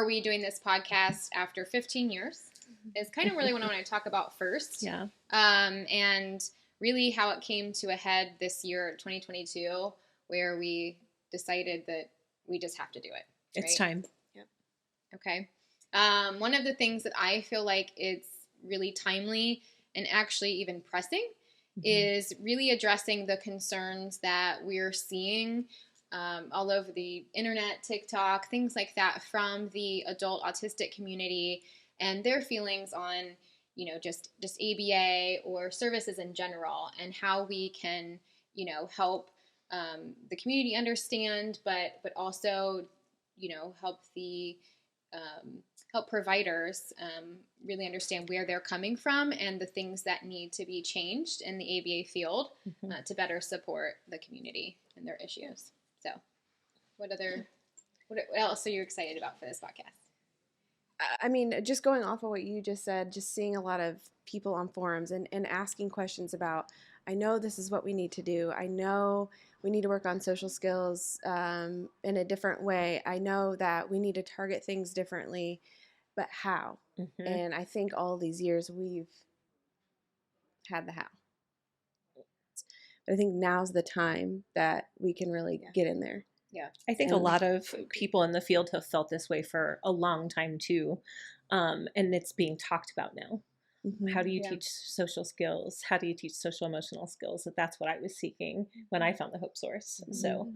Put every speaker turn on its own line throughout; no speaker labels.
we doing this podcast after 15 years is kind of really what I want to talk about first.
Yeah.
And really how it came to a head this year, 2022, where we decided that we just have to do it.
It's time.
Yep. Okay. One of the things that I feel like it's really timely and actually even pressing is really addressing the concerns that we're seeing all over the internet, TikTok, things like that from the adult autistic community and their feelings on, just ABA or services in general and how we can, help the community understand, but also, help the help providers really understand where they're coming from and the things that need to be changed in the ABA field to better support the community and their issues. So what else are you excited about for this podcast?
I mean, just going off of what you just said, just seeing a lot of people on forums and asking questions about, I know this is what we need to do. I know we need to work on social skills in a different way. I know that we need to target things differently, but how? And I think all these years we've had the how. But I think now's the time that we can really get in there.
Yeah.
I think a lot of people in the field have felt this way for a long time too. And it's being talked about now. How do you teach social skills? How do you teach social emotional skills? That's what I was seeking when I found the Hope Source. So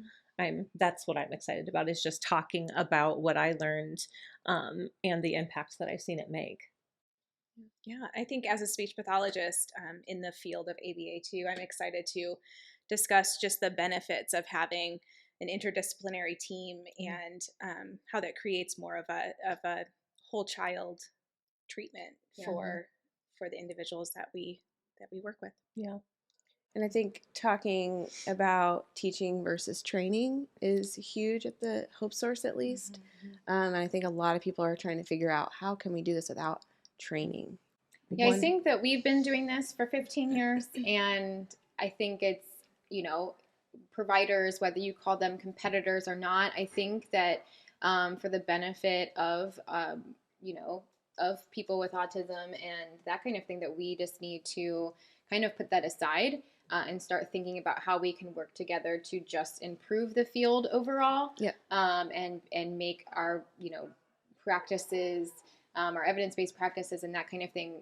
that's what I'm excited about, is just talking about what I learned and the impact that I've seen it make.
Yeah, I think as a speech pathologist in the field of ABA too, I'm excited to discuss just the benefits of having an interdisciplinary team and how that creates more of a whole child treatment for the individuals that we work with.
Yeah.
And I think talking about teaching versus training is huge at the Hope Source, at least. And I think a lot of people are trying to figure out, how can we do this without training?
Yeah, I think that we've been doing this for 15 years, and I think it's, providers, whether you call them competitors or not, I think that for the benefit of, of people with autism and that kind of thing, that we just need to kind of put that aside and start thinking about how we can work together to just improve the field overall.
Yeah.
And make our, practices, our evidence-based practices and that kind of thing,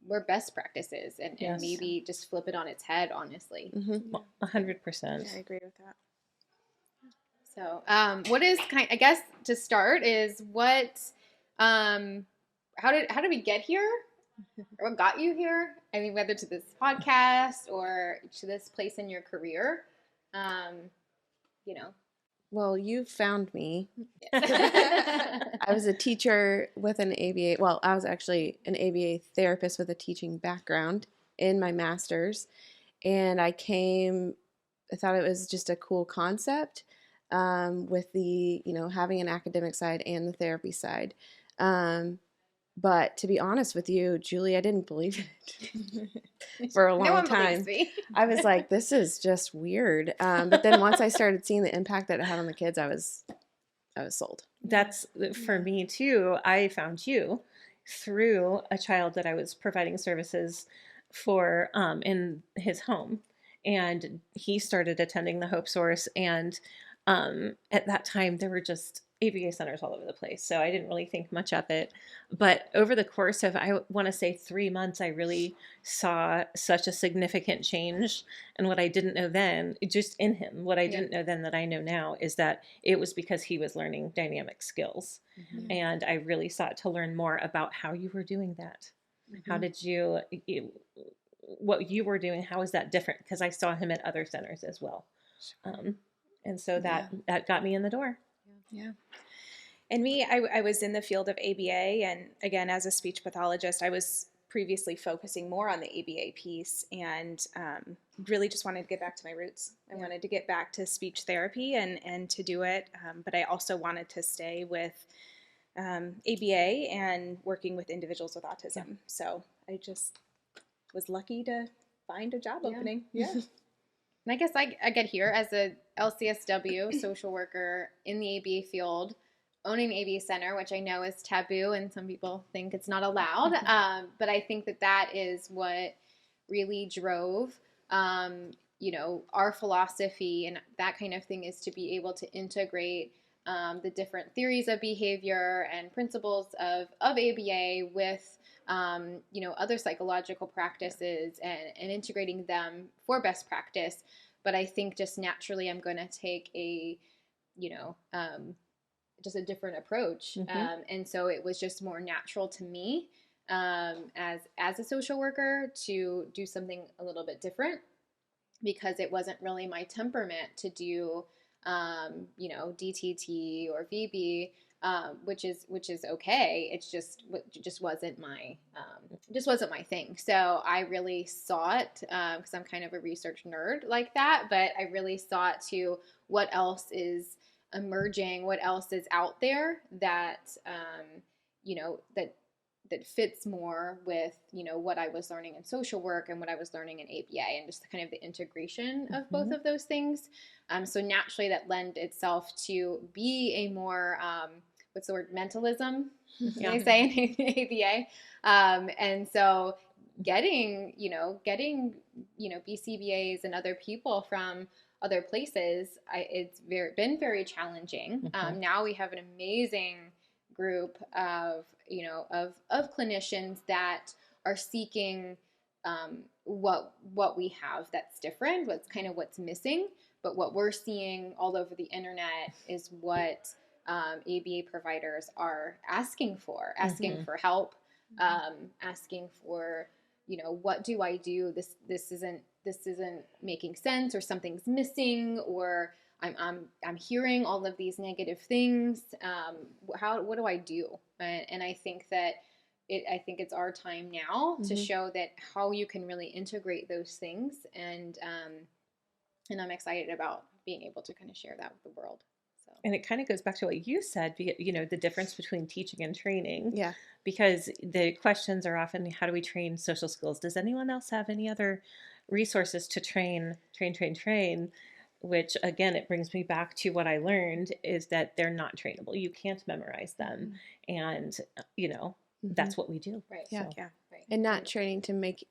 we're best practices and maybe just flip it on its head, honestly.
100%.
I agree with that.
So, what is I guess to start is what, how did we get here? Or what got you here? I mean, whether to this podcast or to this place in your career,
Well, you found me. I was a teacher with an ABA. Well, I was actually an ABA therapist with a teaching background in my master's. And I thought it was just a cool concept with the, having an academic side and the therapy side. But to be honest with you, Julie, I didn't believe it for a long time. I was like, this is just weird. But then once I started seeing the impact that it had on the kids, I was sold.
That's for me too. I found you through a child that I was providing services for in his home. And he started attending the Hope Source. And at that time, there were just ABA centers all over the place. So I didn't really think much of it. But over the course of, I want to say 3 months, I really saw such a significant change. And what I didn't know then, just in him, what I didn't know then that I know now is that it was because he was learning dynamic skills. And I really sought to learn more about how you were doing that. How did what you were doing, how is that different? Because I saw him at other centers as well. And so that got me in the door.
Yeah. And me, I was in the field of ABA, and again, as a speech pathologist, I was previously focusing more on the ABA piece and really just wanted to get back to my roots. I wanted to get back to speech therapy and to do it, but I also wanted to stay with ABA and working with individuals with autism. So I just was lucky to find a job opening. Yeah.
And I guess I get here as a LCSW social worker in the ABA field owning ABA Center, which I know is taboo and some people think it's not allowed. But I think that is what really drove, our philosophy and that kind of thing, is to be able to integrate the different theories of behavior and principles of ABA with other psychological practices and integrating them for best practice. But I think just naturally I'm going to take just a different approach. And so it was just more natural to me as a social worker to do something a little bit different, because it wasn't really my temperament to do, DTT or VB, which is okay. It just wasn't my thing. So I really sought, because I'm kind of a research nerd like that, but I really sought to what else is emerging, what else is out there that that fits more with what I was learning in social work and what I was learning in ABA, and just kind of the integration of both of those things. So naturally that lend itself to be a more what's the word, mentalism, they say in ABA. And so getting BCBAs and other people from other places, it's been very challenging. Now we have an amazing group of clinicians that are seeking what we have that's different, what's missing. But what we're seeing all over the internet is what ABA providers are asking for help, asking for, what do I do? This isn't making sense, or something's missing, or I'm hearing all of these negative things. What do I do? And I think that it's our time now to show that how you can really integrate those things, and I'm excited about being able to kind of share that with the world. So.
And it kind of goes back to what you said, the difference between teaching and training.
Yeah.
Because the questions are often, how do we train social skills? Does anyone else have any other resources to train? Which, again, it brings me back to what I learned, is that they're not trainable. You can't memorize them. And, that's what we do.
Right.
Yeah.
So, yeah. Right.
And not training to make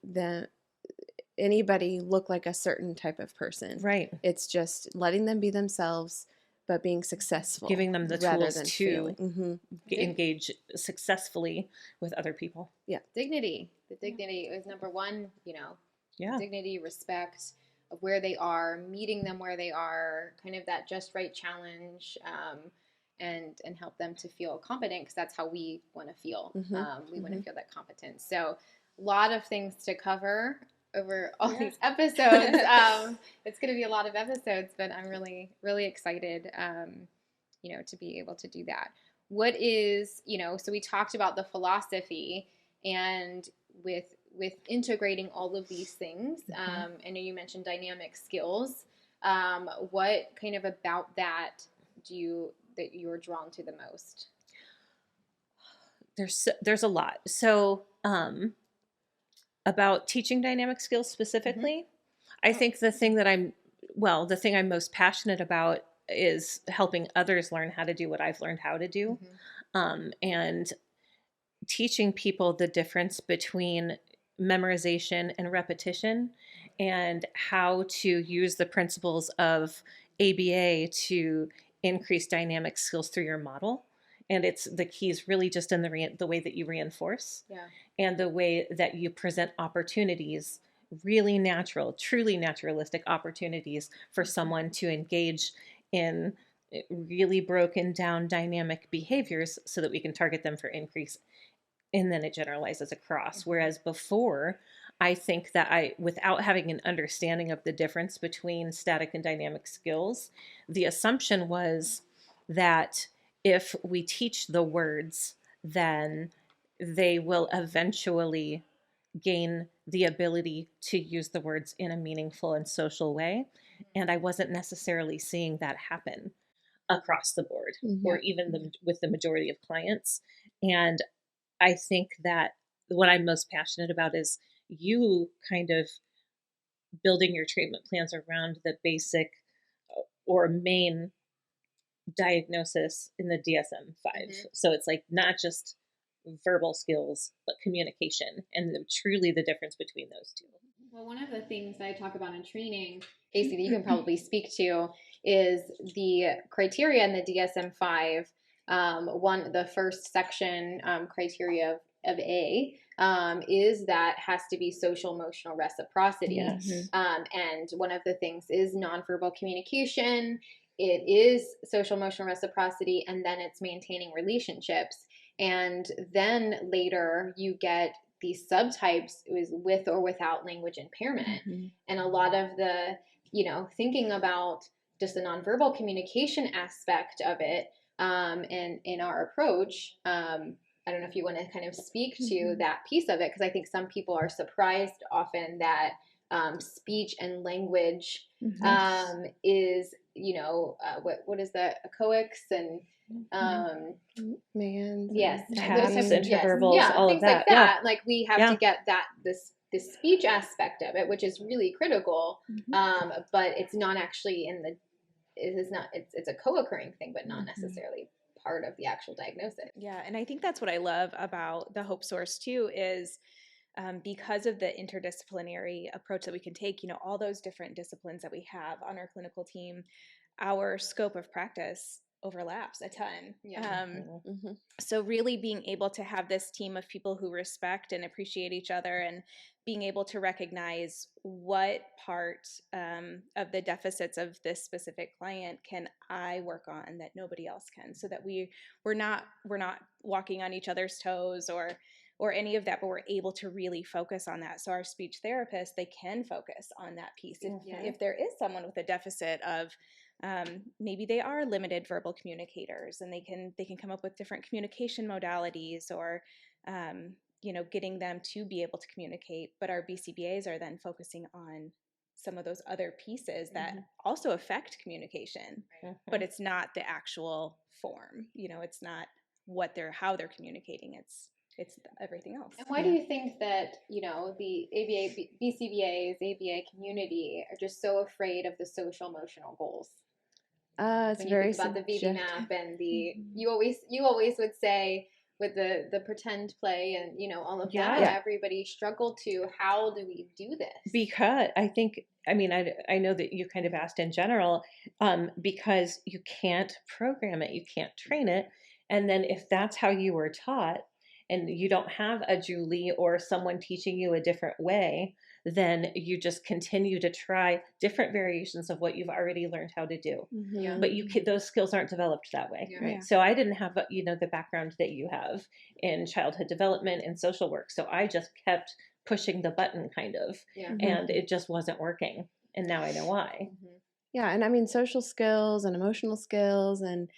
anybody look like a certain type of person.
Right.
It's just letting them be themselves, but being successful.
Giving them the tools to
failing.
engage successfully with other people.
Yeah.
Dignity. The dignity is number one,
Yeah.
dignity, respect of where they are, meeting them where they are, kind of that just right challenge, and help them to feel competent, because that's how we want to feel. We want to feel that competence. So a lot of things to cover over all these episodes. It's going to be a lot of episodes, but I'm really, really excited, to be able to do that. What is, so we talked about the philosophy, and with integrating all of these things, I know you mentioned dynamic skills. What kind of about that that you're drawn to the most?
There's a lot. So, about teaching dynamic skills specifically, I think the thing I'm most passionate about is helping others learn how to do what I've learned how to do, and teaching people the difference between memorization and repetition, and how to use the principles of ABA to increase dynamic skills through your model. And the key is really just in the way that you reinforce, and the way that you present opportunities, really natural, truly naturalistic opportunities for someone to engage in really broken down dynamic behaviors, so that we can target them for increase, and then it generalizes across. Whereas before, I think that without having an understanding of the difference between static and dynamic skills, the assumption was that if we teach the words, then they will eventually gain the ability to use the words in a meaningful and social way. And I wasn't necessarily seeing that happen across the board, or even with the majority of clients. And I think that what I'm most passionate about is you kind of building your treatment plans around the basic or main diagnosis in the DSM-5. So it's like not just verbal skills, but communication, and truly the difference between those two.
Well, one of the things I talk about in training, Casey, that you can probably speak to, is the criteria in the DSM-5. The first section criteria of A is that has to be social emotional reciprocity.
Yes.
And one of the things is nonverbal communication. It is social emotional reciprocity, and then it's maintaining relationships. And then later you get these subtypes is with or without language impairment. And a lot of the, thinking about just the nonverbal communication aspect of it, and in our approach, I don't know if you want to kind of speak to that piece of it, because I think some people are surprised often that speech and language is, what is that, echoics and yes,
taps,
those
interverbals,
yes,
all
things
of that.
like that. Like we have to get that this speech aspect of it, which is really critical. But it's not actually it's a co-occurring thing, but not necessarily part of the actual diagnosis.
Yeah, and I think that's what I love about the Hope Source too is because of the interdisciplinary approach that we can take, all those different disciplines that we have on our clinical team, our scope of practice overlaps a ton. So really being able to have this team of people who respect and appreciate each other, and being able to recognize what part of the deficits of this specific client can I work on that nobody else can, so that we're not walking on each other's toes or any of that, but we're able to really focus on that. So our speech therapists, they can focus on that piece. If there is someone with a deficit of maybe they are limited verbal communicators, and they can come up with different communication modalities, or getting them to be able to communicate. But our BCBAs are then focusing on some of those other pieces that also affect communication, but it's not the actual form. It's not how they're communicating. It's everything else.
And why do you think that, the ABA, BCBAs, ABA community are just so afraid of the social emotional goals?
It's
when
very
you think about the VD map and the, you always would say with the pretend play and, all of that, everybody struggled to, how do we do this?
Because I know that you kind of asked in general, because you can't program it, you can't train it. And then if that's how you were taught, and you don't have a Julie or someone teaching you a different way, then you just continue to try different variations of what you've already learned how to do. But those skills aren't developed that way.
Right.
So I didn't have, the background that you have in childhood development and social work. So I just kept pushing the button kind of, and it just wasn't working. And now I know why.
Yeah, and social skills and emotional skills and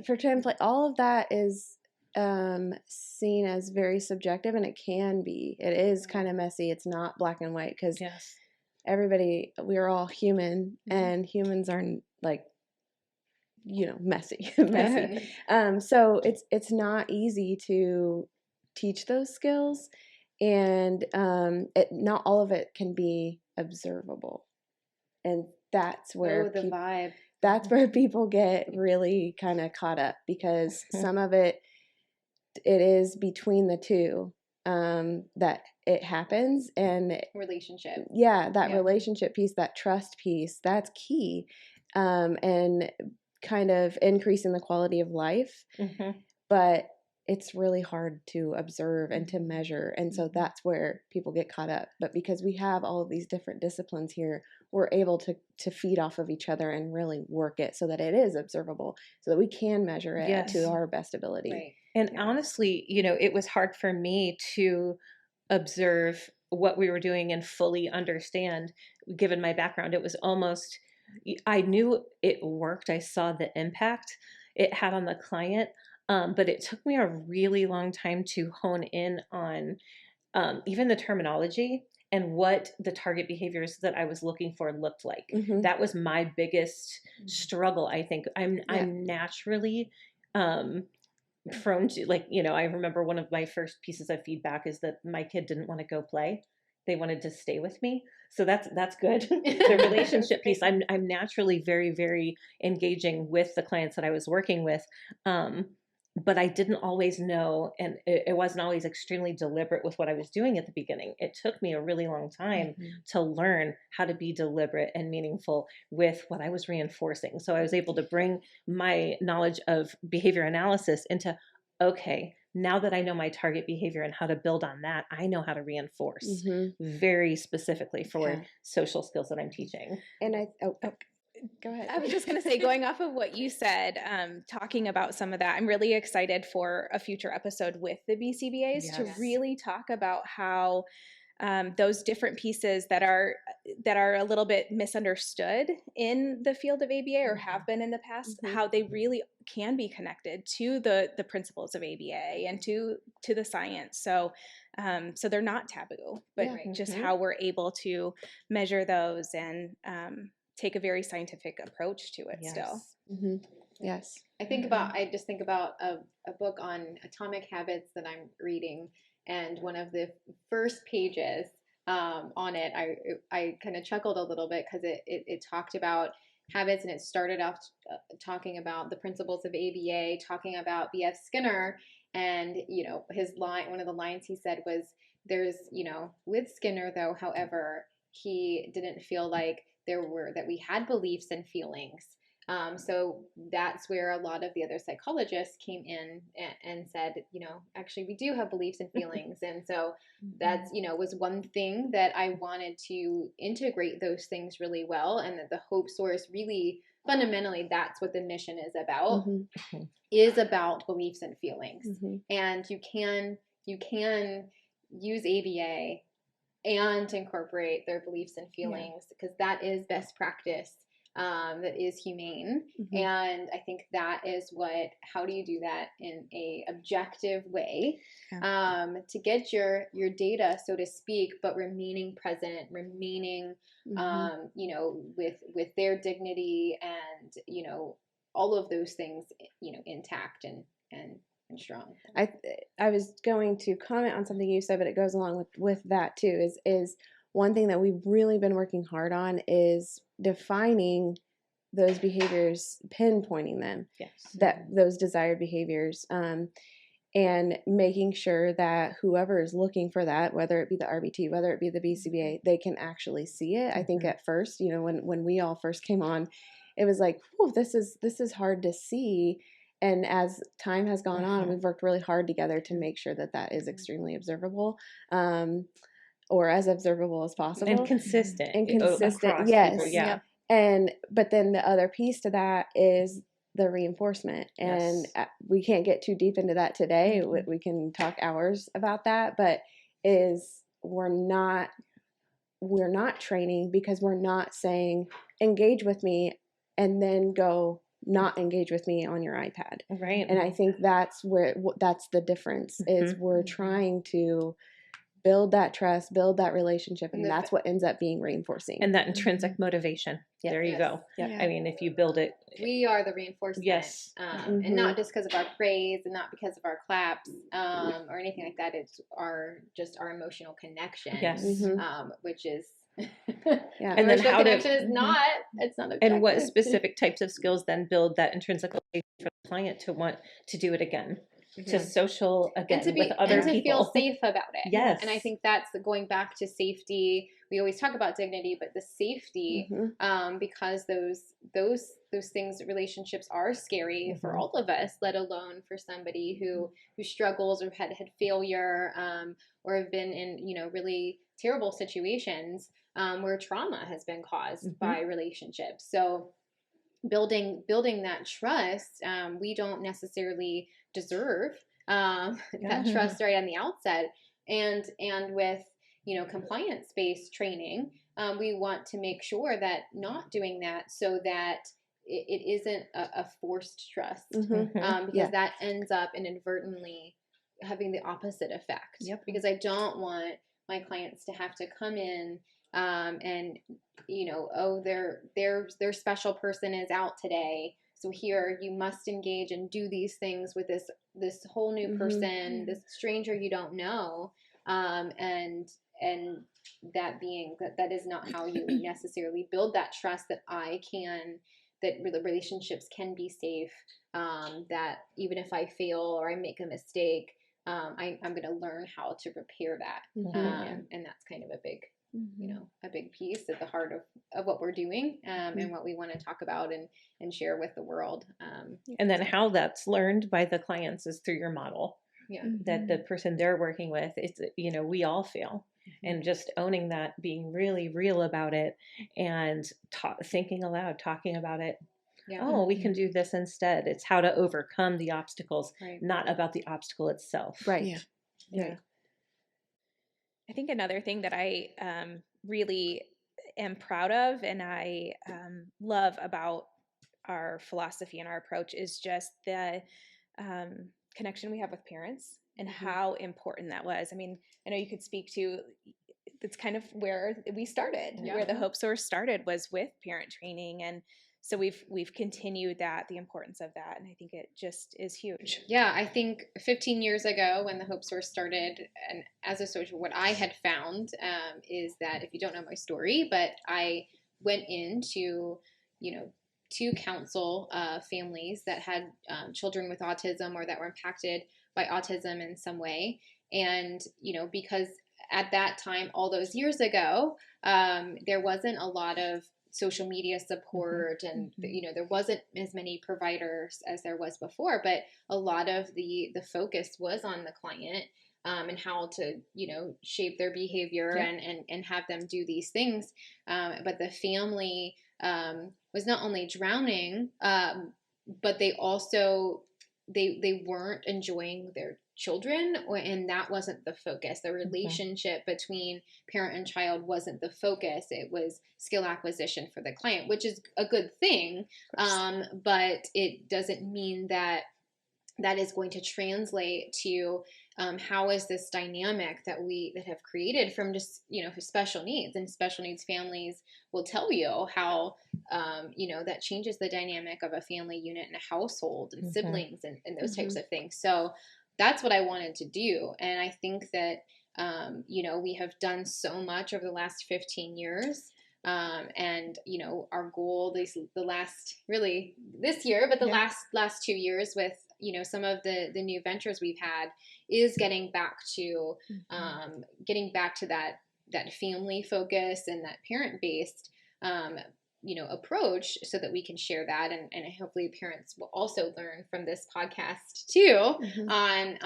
pretend play, all of that is seen as very subjective, and it is kind of messy. It's not black and white, because we're all human, and humans are like, messy. So it's not easy to teach those skills, and not all of it can be observable, and that's where
the vibe.
That's where people get really kind of caught up, because some of it is between the two that it happens, and
relationship.
Relationship piece, that trust piece, that's key, and kind of increasing the quality of life. But it's really hard to observe and to measure, and so that's where people get caught up. But because we have all of these different disciplines here, we're able to feed off of each other and really work it so that it is observable, so that we can measure it to our best ability.
Right.
And honestly, it was hard for me to observe what we were doing and fully understand, given my background. It was almost, I knew it worked. I saw the impact it had on the client. But it took me a really long time to hone in on even the terminology and what the target behaviors that I was looking for looked like. That was my biggest struggle, I think. I'm naturally prone to, I remember one of my first pieces of feedback is that my kid didn't want to go play. they wanted to stay with me. So that's good. The relationship piece, I'm naturally very, very engaging with the clients that I was working with. But I didn't always know, and it wasn't always extremely deliberate with what I was doing at the beginning. It took me a really long time to learn how to be deliberate and meaningful with what I was reinforcing. So I was able to bring my knowledge of behavior analysis into, okay, now that I know my target behavior and how to build on that, I know how to reinforce very specifically for social skills that I'm teaching.
And go ahead.
I was just going to say, going off of what you said, talking about some of that, I'm really excited for a future episode with the BCBAs to really talk about how those different pieces that are a little bit misunderstood in the field of ABA or have been in the past, how they really can be connected to the principles of ABA and to the science. So they're not taboo, but just how we're able to measure those and take a very scientific approach to it still.
Yes.
I just think about a book on atomic habits that I'm reading, and one of the first pages on it, I kind of chuckled a little bit because it talked about habits, and it started off talking about the principles of ABA, talking about B.F. Skinner, and one of the lines he said was, there's with Skinner though, however, he didn't feel like that we had beliefs and feelings. So that's where a lot of the other psychologists came in and said, actually we do have beliefs and feelings. And so that's, was one thing that I wanted to integrate those things really well. And that the Hope Source really fundamentally, that's what the mission is about, is about beliefs and feelings. And you can use ABA and incorporate their beliefs and feelings, because that is best practice, that is humane. And I think that is how do you do that in a objective way, to get your data, so to speak, but remaining present, remaining, with their dignity and, all of those things, intact and strong.
I was going to comment on something you said, but it goes along with that too, is one thing that we've really been working hard on is defining those behaviors, pinpointing them, those desired behaviors, and making sure that whoever is looking for that, whether it be the RBT, whether it be the BCBA, they can actually see it. I think at first, when we all first came on, it was like, oh, this is hard to see. And as time has gone on, we've worked really hard together to make sure that is extremely observable, or as observable as possible.
And consistent.
Yes.
People,
But then the other piece to that is the reinforcement. And we can't get too deep into that today. We can talk hours about that, but we're not training, because we're not saying engage with me and then go not engage with me on your iPad.
Right.
And I think that's the difference, is we're trying to build that trust, build that relationship, and that's what ends up being reinforcing.
And that intrinsic motivation. There you go. I mean, if you build it.
We are the reinforcement.
Yes.
And not just because of our praise and not because of our claps, or anything like that. It's our emotional connection.
Yes.
Which is
and then how
connection is not, it's not objective.
And what specific types of skills then build that intrinsic motivation for the client to want to do it again, to social again, and with other people,
and to feel safe about it.
Yes.
And I think that's going back to safety. We always talk about dignity, but the safety, because those things, relationships are scary for all of us, let alone for somebody who struggles or had failure, or have been in really terrible situations, where trauma has been caused by relationships. So building that trust, we don't necessarily deserve that trust right on the outset. And with compliance-based training, we want to make sure that not doing that, so that it isn't a forced trust, because that ends up inadvertently having the opposite effect. Because I don't want my clients to have to come in and their special person is out today, so here you must engage and do these things with this whole new person, this stranger you don't know, and and that being that is not how you necessarily build that trust that the relationships can be safe, that even if I fail or I make a mistake, I'm going to learn how to repair that. And that's kind of a big, a big piece at the heart of what we're doing, and what we want to talk about and share with the world.
And then how that's learned by the clients is through your model.
Yeah.
That the person they're working with, it's, we all fail. And just owning that, being really real about it, and thinking aloud, talking about it. Yeah. Oh, we can do this instead. It's how to overcome the obstacles, not about the obstacle itself.
Right.
Yeah.
I think another thing that I really am proud of and I love about our philosophy and our approach is just the connection we have with parents and how important that was. I mean, I know you could speak to, it's kind of where we started, where the Hope Source started was with parent training. And so we've continued that, the importance of that. And I think it just is huge.
Yeah, I think 15 years ago when the Hope Source started, and as a social, what I had found is that, if you don't know my story, but I went into, to counsel families that had children with autism or that were impacted by autism in some way. And, because at that time, all those years ago, there wasn't a lot of social media support, and there wasn't as many providers as there was before, but a lot of the focus was on the client, and how to shape their behavior and have them do these things, but the family was not only drowning, but they also they weren't enjoying their children, and that wasn't the focus. The relationship between parent and child wasn't the focus. It was skill acquisition for the client, which is a good thing, but it doesn't mean that is going to translate to how is this dynamic that have created from just special needs. And special needs families will tell you how that changes the dynamic of a family unit and a household and siblings and those types of things. So that's what I wanted to do. And I think that, we have done so much over the last 15 years. And, our goal, this year, but the last 2 years with, some of the new ventures we've had is getting back to that family focus and that parent based, approach, so that we can share that. And hopefully parents will also learn from this podcast too, on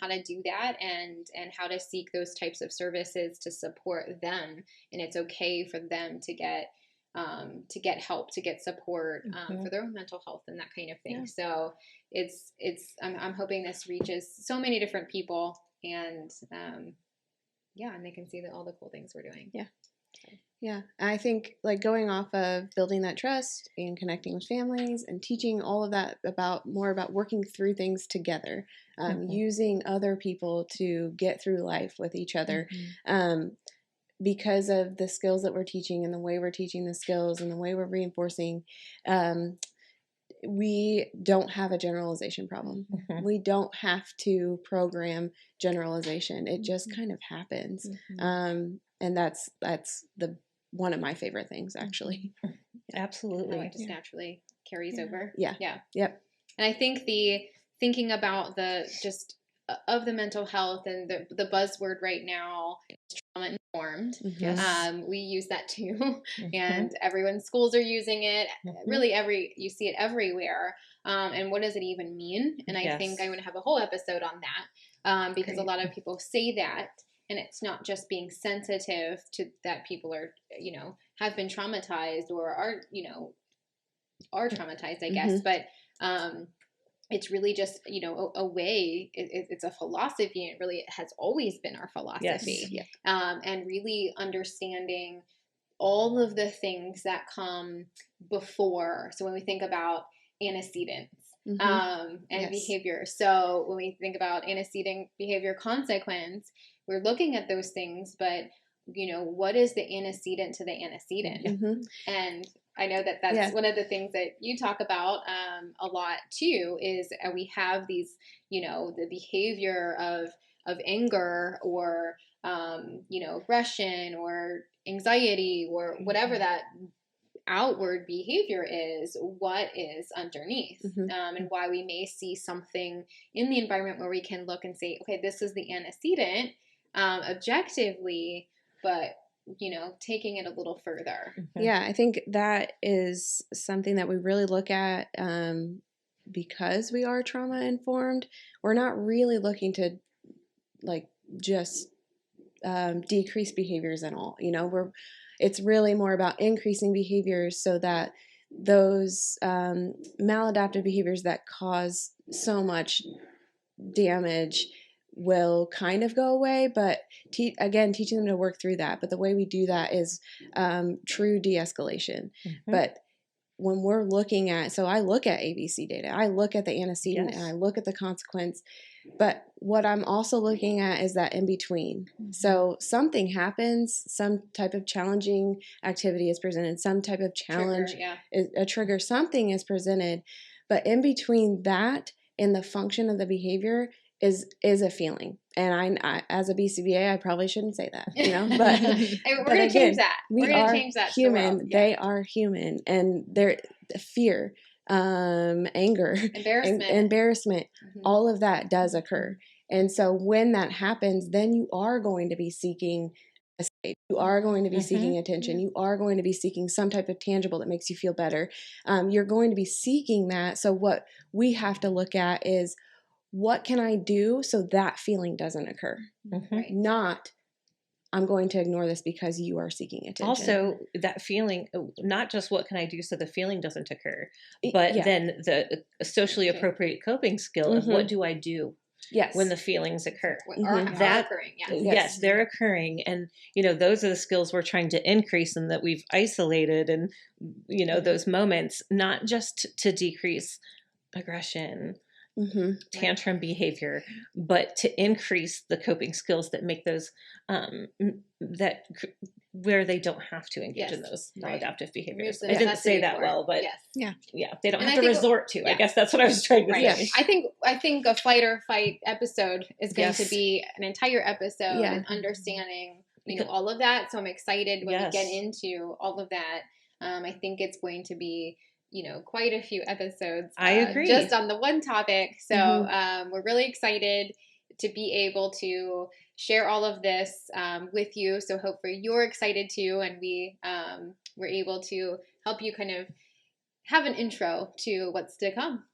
how to do that and how to seek those types of services to support them. And it's okay for them to get help, to get support, for their own mental health and that kind of thing. Yeah. So I'm hoping this reaches so many different people, and and they can see all the cool things we're doing.
Yeah. Yeah, I think going off of building that trust and connecting with families and teaching all of that more about working through things together, using other people to get through life with each other, because of the skills that we're teaching and the way we're teaching the skills and the way we're reinforcing. We don't have a generalization problem. We don't have to program generalization. It just kind of happens. And that's one of my favorite things, actually.
Absolutely.
It just naturally carries over.
Yeah. Yep.
And I think thinking about of the mental health, and the buzzword right now is trauma informed.
Yes.
We use that too, and everyone's schools are using it. Really, you see it everywhere. And what does it even mean? And I think I'm going to have a whole episode on that, because a lot of people say that, and it's not just being sensitive to that people are, have been traumatized or are traumatized, I guess, but it's really just, a way, it's a philosophy, and it really has always been our philosophy.
Yes.
And really understanding all of the things that come before. So when we think about antecedents, and behavior. So when we think about antecedent behavior consequence, we're looking at those things, but what is the antecedent to the antecedent? And I know that's one of the things that you talk about a lot too, is we have these, the behavior of anger or aggression or anxiety or whatever that outward behavior is, what is underneath, and why we may see something in the environment where we can look and say, okay, this is the antecedent objectively, but taking it a little further.
Yeah, I think that is something that we really look at because we are trauma informed. We're not really looking to just decrease behaviors and all. It's really more about increasing behaviors so that those maladaptive behaviors that cause so much damage will kind of go away, but again, teaching them to work through that. But the way we do that is true de-escalation. But when we're looking at, so I look at ABC data, I look at the antecedent, and I look at the consequence. But what I'm also looking at is that in between. So something happens, some type of challenging activity is presented, some type of challenge, a trigger, something is presented. But in between that and the function of the behavior is a feeling. And I as a BCBA, I probably shouldn't say that, but
we're going to change that. We're going to change that.
Human. They are human, and they're fear, anger, embarrassment, all of that does occur. And so when that happens, then you are going to be seeking escape. You are going to be seeking attention. You are going to be seeking some type of tangible that makes you feel better. You're going to be seeking that. So what we have to look at is, what can I do so that feeling doesn't occur? Right? Not, I'm going to ignore this because you are seeking attention.
Also, that feeling, not just what can I do so the feeling doesn't occur, but then the socially appropriate coping skill of what do I do when the feelings occur.
Are occurring,
yes, they're occurring. And, those are the skills we're trying to increase and that we've isolated and, those moments, not just to decrease aggression, tantrum behavior, but to increase the coping skills that make those where they don't have to engage in those maladaptive behaviors. I didn't say that well, but they don't have to resort to. I guess that's what I was trying to say.
I think a fight or fight episode is going to be an entire episode and understanding all of that. So I'm excited when we get into all of that. I think it's going to be quite a few episodes.
I agree.
Just on the one topic. So we're really excited to be able to share all of this with you. So hopefully you're excited too, and we're able to help you kind of have an intro to what's to come.